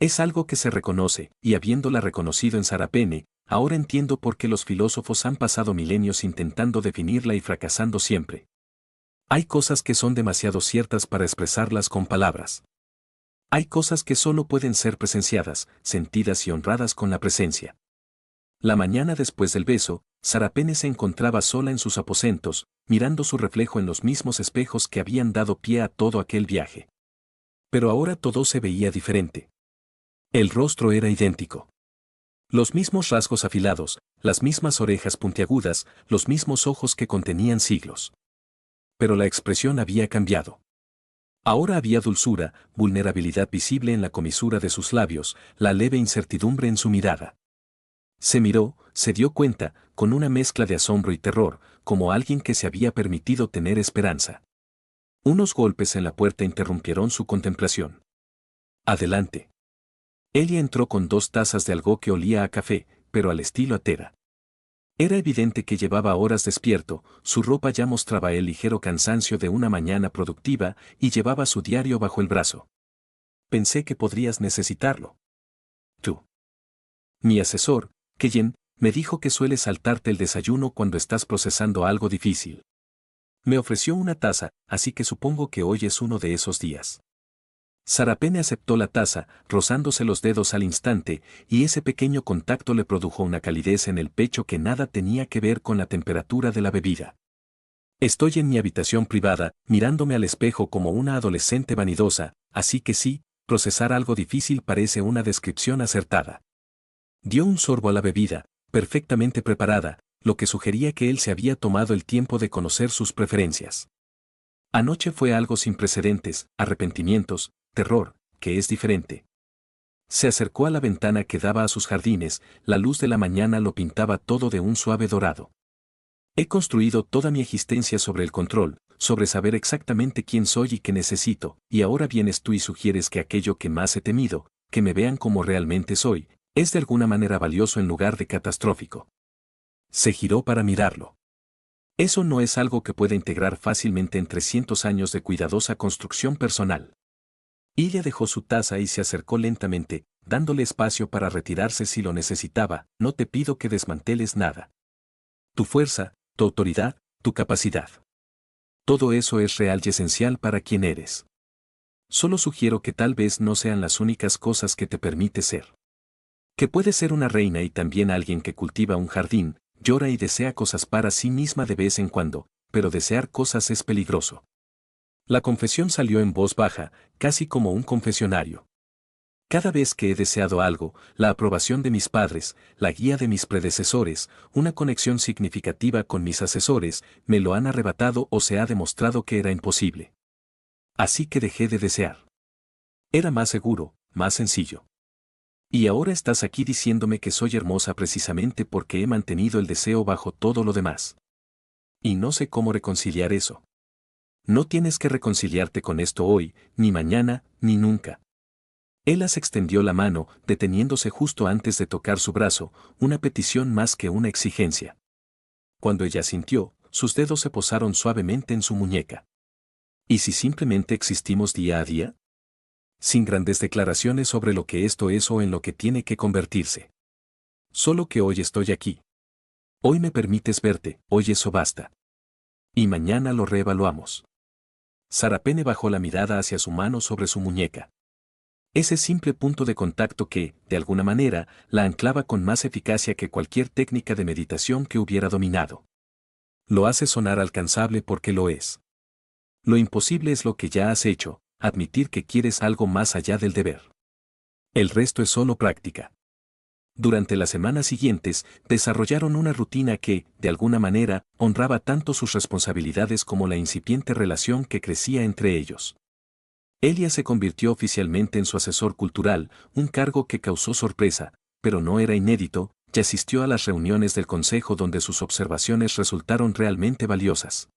Es algo que se reconoce, y habiéndola reconocido en Sarapene, ahora entiendo por qué los filósofos han pasado milenios intentando definirla y fracasando siempre. Hay cosas que son demasiado ciertas para expresarlas con palabras. Hay cosas que solo pueden ser presenciadas, sentidas y honradas con la presencia. La mañana después del beso, Sarapene se encontraba sola en sus aposentos, mirando su reflejo en los mismos espejos que habían dado pie a todo aquel viaje. Pero ahora todo se veía diferente. El rostro era idéntico. Los mismos rasgos afilados, las mismas orejas puntiagudas, los mismos ojos que contenían siglos. Pero la expresión había cambiado. Ahora había dulzura, vulnerabilidad visible en la comisura de sus labios, la leve incertidumbre en su mirada. Se miró, se dio cuenta, con una mezcla de asombro y terror, como alguien que se había permitido tener esperanza. Unos golpes en la puerta interrumpieron su contemplación. Adelante. Elia entró con 2 tazas de algo que olía a café, pero al estilo Atera. Era evidente que llevaba horas despierto, su ropa ya mostraba el ligero cansancio de una mañana productiva y llevaba su diario bajo el brazo. Pensé que podrías necesitarlo. Tú. Mi asesor, Keyen, Me dijo que sueles saltarte el desayuno cuando estás procesando algo difícil. Me ofreció una taza, así que supongo que hoy es uno de esos días. Sarapene aceptó la taza, rozándose los dedos al instante, y ese pequeño contacto le produjo una calidez en el pecho que nada tenía que ver con la temperatura de la bebida. Estoy en mi habitación privada, mirándome al espejo como una adolescente vanidosa, así que sí, procesar algo difícil parece una descripción acertada. Dio un sorbo a la bebida, perfectamente preparada, lo que sugería que él se había tomado el tiempo de conocer sus preferencias. Anoche fue algo sin precedentes, arrepentimientos, terror, que es diferente. Se acercó a la ventana que daba a sus jardines, la luz de la mañana lo pintaba todo de un suave dorado. He construido toda mi existencia sobre el control, sobre saber exactamente quién soy y qué necesito, y ahora vienes tú y sugieres que aquello que más he temido, que me vean como realmente soy, es de alguna manera valioso en lugar de catastrófico. Se giró para mirarlo. Eso no es algo que pueda integrar fácilmente en 300 años de cuidadosa construcción personal. Ella dejó su taza y se acercó lentamente, dándole espacio para retirarse si lo necesitaba. No te pido que desmanteles nada. Tu fuerza, tu autoridad, tu capacidad. Todo eso es real y esencial para quien eres. Solo sugiero que tal vez no sean las únicas cosas que te permite ser. Que puedes ser una reina y también alguien que cultiva un jardín, llora y desea cosas para sí misma de vez en cuando, pero desear cosas es peligroso. La confesión salió en voz baja, casi como un confesionario. Cada vez que he deseado algo, la aprobación de mis padres, la guía de mis predecesores, una conexión significativa con mis asesores, me lo han arrebatado o se ha demostrado que era imposible. Así que dejé de desear. Era más seguro, más sencillo. Y ahora estás aquí diciéndome que soy hermosa precisamente porque he mantenido el deseo bajo todo lo demás. Y no sé cómo reconciliar eso. No tienes que reconciliarte con esto hoy, ni mañana, ni nunca. Él las extendió la mano, deteniéndose justo antes de tocar su brazo, una petición más que una exigencia. Cuando ella sintió, sus dedos se posaron suavemente en su muñeca. ¿Y si simplemente existimos día a día? Sin grandes declaraciones sobre lo que esto es o en lo que tiene que convertirse. Solo que hoy estoy aquí. Hoy me permites verte, hoy eso basta. Y mañana lo reevaluamos. Sarapene bajó la mirada hacia su mano sobre su muñeca. Ese simple punto de contacto que, de alguna manera, la anclaba con más eficacia que cualquier técnica de meditación que hubiera dominado. Lo hace sonar alcanzable porque lo es. Lo imposible es lo que ya has hecho, admitir que quieres algo más allá del deber. El resto es solo práctica. Durante las semanas siguientes, desarrollaron una rutina que, de alguna manera, honraba tanto sus responsabilidades como la incipiente relación que crecía entre ellos. Elia se convirtió oficialmente en su asesor cultural, un cargo que causó sorpresa, pero no era inédito, y asistió a las reuniones del consejo donde sus observaciones resultaron realmente valiosas.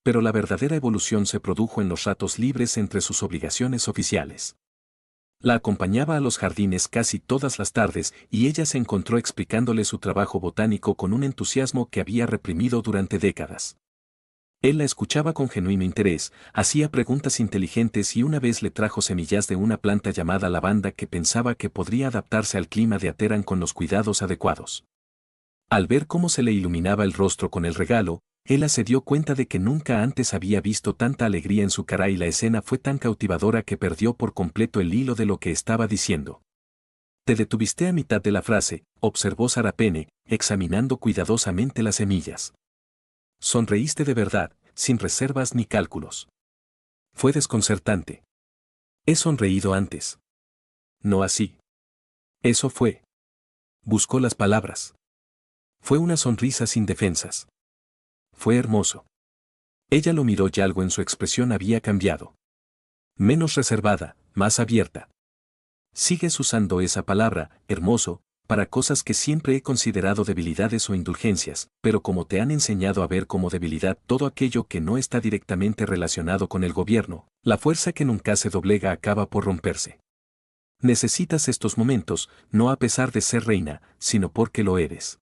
Pero la verdadera evolución se produjo en los ratos libres entre sus obligaciones oficiales. La acompañaba a los jardines casi todas las tardes y ella se encontró explicándole su trabajo botánico con un entusiasmo que había reprimido durante décadas. Él la escuchaba con genuino interés, hacía preguntas inteligentes y una vez le trajo semillas de una planta llamada lavanda que pensaba que podría adaptarse al clima de Ateran con los cuidados adecuados. Al ver cómo se le iluminaba el rostro con el regalo, Ella se dio cuenta de que nunca antes había visto tanta alegría en su cara y la escena fue tan cautivadora que perdió por completo el hilo de lo que estaba diciendo. Te detuviste a mitad de la frase, observó Sarapene, examinando cuidadosamente las semillas. Sonreíste de verdad, sin reservas ni cálculos. Fue desconcertante. He sonreído antes. No así. Eso fue. Buscó las palabras. Fue una sonrisa sin defensas. Fue hermoso. Ella lo miró y algo en su expresión había cambiado. Menos reservada, más abierta. Sigues usando esa palabra, hermoso, para cosas que siempre he considerado debilidades o indulgencias, pero como te han enseñado a ver como debilidad todo aquello que no está directamente relacionado con el gobierno, la fuerza que nunca se doblega acaba por romperse. Necesitas estos momentos, no a pesar de ser reina, sino porque lo eres.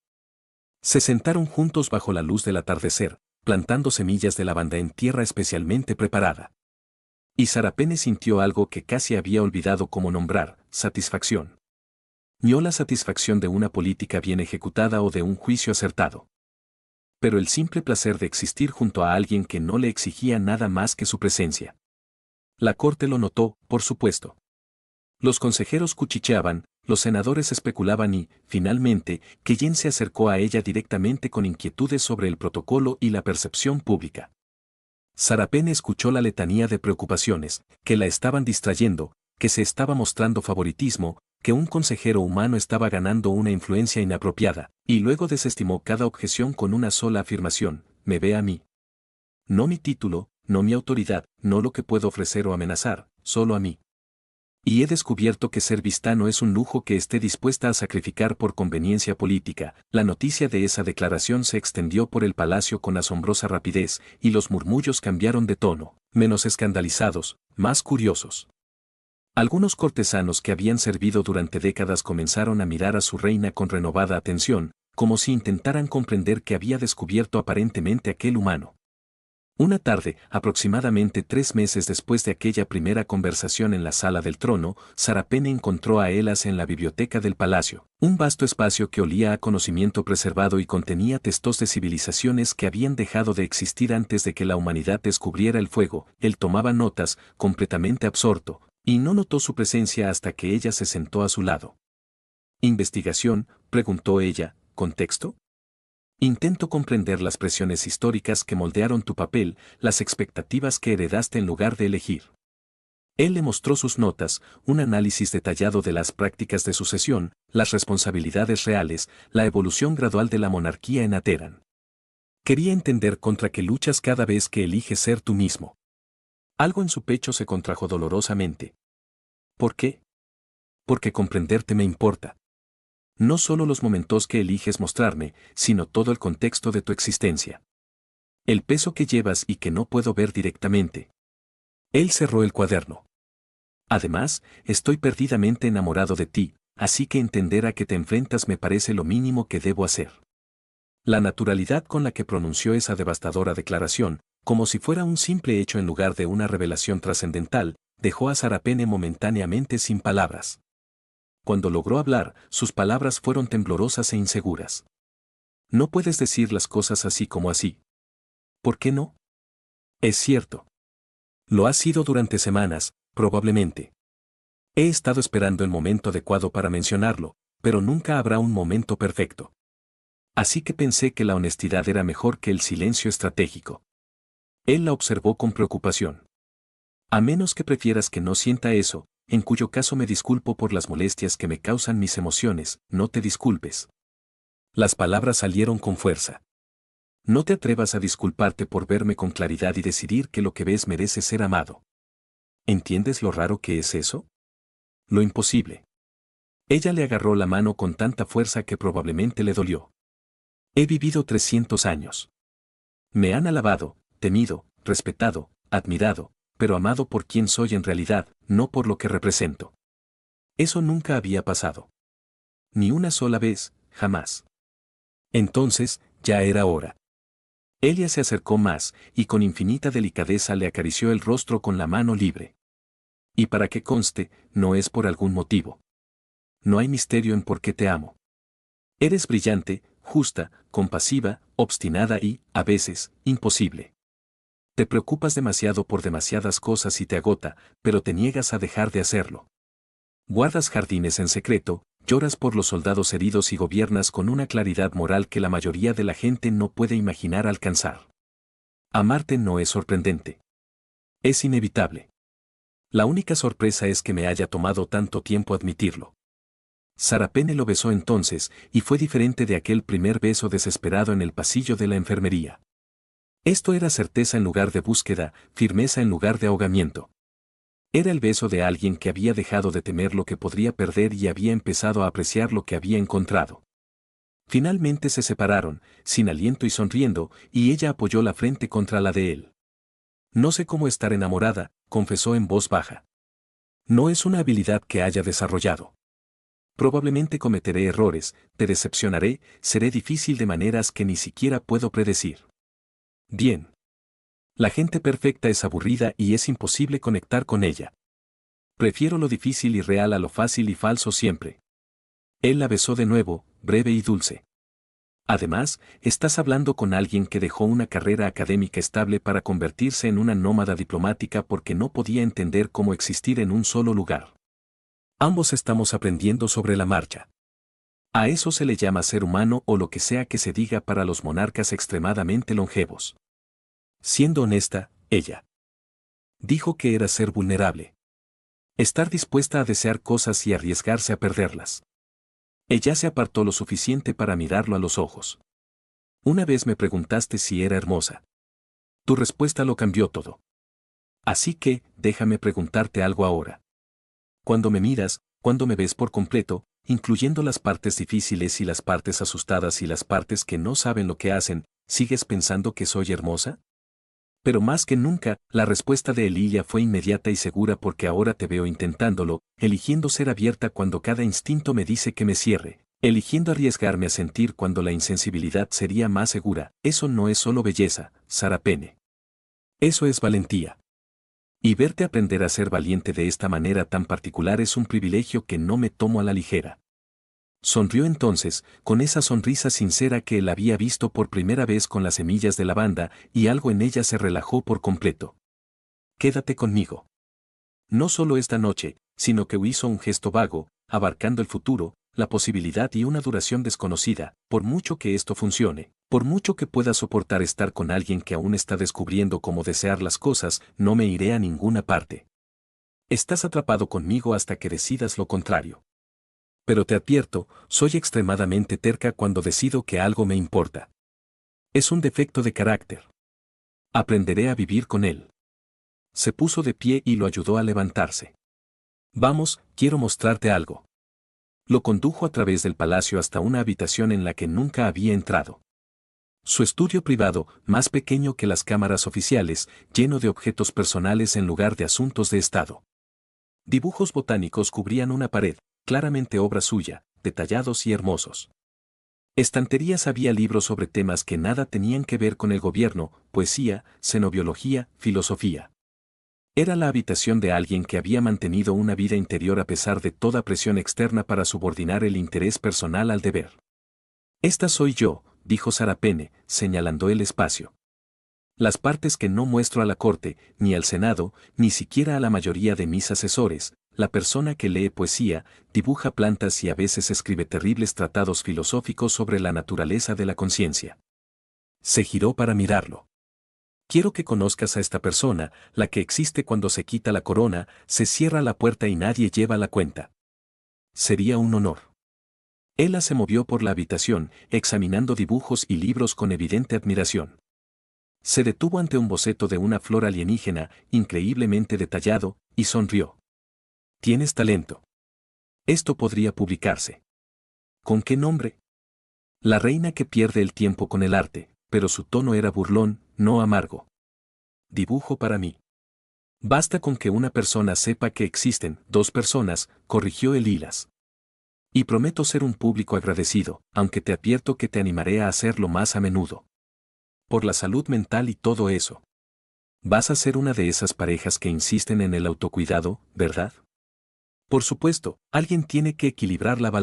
Se sentaron juntos bajo la luz del atardecer, plantando semillas de lavanda en tierra especialmente preparada. Y Sarapene sintió algo que casi había olvidado cómo nombrar, satisfacción. ni la satisfacción de una política bien ejecutada o de un juicio acertado. Pero el simple placer de existir junto a alguien que no le exigía nada más que su presencia. La corte lo notó, por supuesto. Los consejeros cuchicheaban, los senadores especulaban y, finalmente, Keyen se acercó a ella directamente con inquietudes sobre el protocolo y la percepción pública. Sarapene escuchó la letanía de preocupaciones, que la estaban distrayendo, que se estaba mostrando favoritismo, que un consejero humano estaba ganando una influencia inapropiada, y luego desestimó cada objeción con una sola afirmación: me ve a mí. No mi título, no mi autoridad, no lo que puedo ofrecer o amenazar, solo a mí. Y he descubierto que ser vista no es un lujo que esté dispuesta a sacrificar por conveniencia política. La noticia de esa declaración se extendió por el palacio con asombrosa rapidez, y los murmullos cambiaron de tono, menos escandalizados, más curiosos. Algunos cortesanos que habían servido durante décadas comenzaron a mirar a su reina con renovada atención, como si intentaran comprender qué había descubierto aparentemente aquel humano. Una tarde, aproximadamente 3 meses después de aquella primera conversación en la sala del trono, Sarapene encontró a Elas en la biblioteca del palacio, un vasto espacio que olía a conocimiento preservado y contenía testos de civilizaciones que habían dejado de existir antes de que la humanidad descubriera el fuego. Él tomaba notas, completamente absorto, y no notó su presencia hasta que ella se sentó a su lado. ¿Investigación?, preguntó ella. ¿Contexto? Intento comprender las presiones históricas que moldearon tu papel, las expectativas que heredaste en lugar de elegir. Él le mostró sus notas, un análisis detallado de las prácticas de sucesión, las responsabilidades reales, la evolución gradual de la monarquía en Ateran. Quería entender contra qué luchas cada vez que eliges ser tú mismo. Algo en su pecho se contrajo dolorosamente. ¿Por qué? Porque comprenderte me importa. No solo los momentos que eliges mostrarme, sino todo el contexto de tu existencia. El peso que llevas y que no puedo ver directamente. Él cerró el cuaderno. Además, estoy perdidamente enamorado de ti, así que entender a qué te enfrentas me parece lo mínimo que debo hacer. La naturalidad con la que pronunció esa devastadora declaración, como si fuera un simple hecho en lugar de una revelación trascendental, dejó a Sarapene momentáneamente sin palabras. Cuando logró hablar, sus palabras fueron temblorosas e inseguras. No puedes decir las cosas así como así. ¿Por qué no? Es cierto. Lo ha sido durante semanas, probablemente. He estado esperando el momento adecuado para mencionarlo, pero nunca habrá un momento perfecto. Así que pensé que la honestidad era mejor que el silencio estratégico. Él la observó con preocupación. A menos que prefieras que no sienta eso, en cuyo caso me disculpo por las molestias que me causan mis emociones, no te disculpes. Las palabras salieron con fuerza. No te atrevas a disculparte por verme con claridad y decidir que lo que ves merece ser amado. ¿Entiendes lo raro que es eso? Lo imposible. Ella le agarró la mano con tanta fuerza que probablemente le dolió. He vivido 300 años. Me han alabado, temido, respetado, admirado, pero amado por quien soy en realidad, no por lo que represento. Eso nunca había pasado. Ni una sola vez, jamás. Entonces, ya era hora. Ella se acercó más, y con infinita delicadeza le acarició el rostro con la mano libre. Y para que conste, no es por algún motivo. No hay misterio en por qué te amo. Eres brillante, justa, compasiva, obstinada y, a veces, imposible. Te preocupas demasiado por demasiadas cosas y te agota, pero te niegas a dejar de hacerlo. Guardas jardines en secreto, lloras por los soldados heridos y gobiernas con una claridad moral que la mayoría de la gente no puede imaginar alcanzar. Amarte no es sorprendente. Es inevitable. La única sorpresa es que me haya tomado tanto tiempo admitirlo. Sarapene lo besó entonces, y fue diferente de aquel primer beso desesperado en el pasillo de la enfermería. Esto era certeza en lugar de búsqueda, firmeza en lugar de ahogamiento. Era el beso de alguien que había dejado de temer lo que podría perder y había empezado a apreciar lo que había encontrado. Finalmente se separaron, sin aliento y sonriendo, y ella apoyó la frente contra la de él. No sé cómo estar enamorada, confesó en voz baja. No es una habilidad que haya desarrollado. Probablemente cometeré errores, te decepcionaré, seré difícil de maneras que ni siquiera puedo predecir. Bien. La gente perfecta es aburrida y es imposible conectar con ella. Prefiero lo difícil y real a lo fácil y falso siempre. Él la besó de nuevo, breve y dulce. Además, estás hablando con alguien que dejó una carrera académica estable para convertirse en una nómada diplomática porque no podía entender cómo existir en un solo lugar. Ambos estamos aprendiendo sobre la marcha. A eso se le llama ser humano o lo que sea que se diga para los monarcas extremadamente longevos. Siendo honesta, ella dijo que era ser vulnerable. Estar dispuesta a desear cosas y arriesgarse a perderlas. Ella se apartó lo suficiente para mirarlo a los ojos. Una vez me preguntaste si era hermosa. Tu respuesta lo cambió todo. Así que, déjame preguntarte algo ahora. Cuando me miras, cuando me ves por completo, incluyendo las partes difíciles y las partes asustadas y las partes que no saben lo que hacen, ¿sigues pensando que soy hermosa? Pero más que nunca, la respuesta de Emilia fue inmediata y segura porque ahora te veo intentándolo, eligiendo ser abierta cuando cada instinto me dice que me cierre, eligiendo arriesgarme a sentir cuando la insensibilidad sería más segura. Eso no es solo belleza, Sarah Penn. Eso es valentía. Y verte aprender a ser valiente de esta manera tan particular es un privilegio que no me tomo a la ligera. Sonrió entonces, con esa sonrisa sincera que él había visto por primera vez con las semillas de lavanda, y algo en ella se relajó por completo. Quédate conmigo. No solo esta noche, sino que hizo un gesto vago, abarcando el futuro, la posibilidad y una duración desconocida. Por mucho que esto funcione, por mucho que pueda soportar estar con alguien que aún está descubriendo cómo desear las cosas, no me iré a ninguna parte. Estás atrapado conmigo hasta que decidas lo contrario. Pero te advierto, soy extremadamente terca cuando decido que algo me importa. Es un defecto de carácter. Aprenderé a vivir con él. Se puso de pie y lo ayudó a levantarse. Vamos, quiero mostrarte algo. Lo condujo a través del palacio hasta una habitación en la que nunca había entrado. Su estudio privado, más pequeño que las cámaras oficiales, lleno de objetos personales en lugar de asuntos de Estado. Dibujos botánicos cubrían una pared, claramente obra suya, detallados y hermosos. Estanterías había libros sobre temas que nada tenían que ver con el gobierno, poesía, xenobiología, filosofía. Era la habitación de alguien que había mantenido una vida interior a pesar de toda presión externa para subordinar el interés personal al deber. Esta soy yo, dijo Sarah Penn, señalando el espacio. Las partes que no muestro a la corte, ni al Senado, ni siquiera a la mayoría de mis asesores, la persona que lee poesía, dibuja plantas y a veces escribe terribles tratados filosóficos sobre la naturaleza de la conciencia. Se giró para mirarlo. Quiero que conozcas a esta persona, la que existe cuando se quita la corona, se cierra la puerta y nadie lleva la cuenta. Sería un honor. Ella se movió por la habitación, examinando dibujos y libros con evidente admiración. Se detuvo ante un boceto de una flor alienígena, increíblemente detallado, y sonrió. Tienes talento. Esto podría publicarse. ¿Con qué nombre? La reina que pierde el tiempo con el arte, pero su tono era burlón, no amargo. Dibujo para mí. Basta con que una persona sepa que existen 2 personas, corrigió Elilas. Y prometo ser un público agradecido, aunque te advierto que te animaré a hacerlo más a menudo. Por la salud mental y todo eso. Vas a ser una de esas parejas que insisten en el autocuidado, ¿verdad? Por supuesto, alguien tiene que equilibrar la balanza.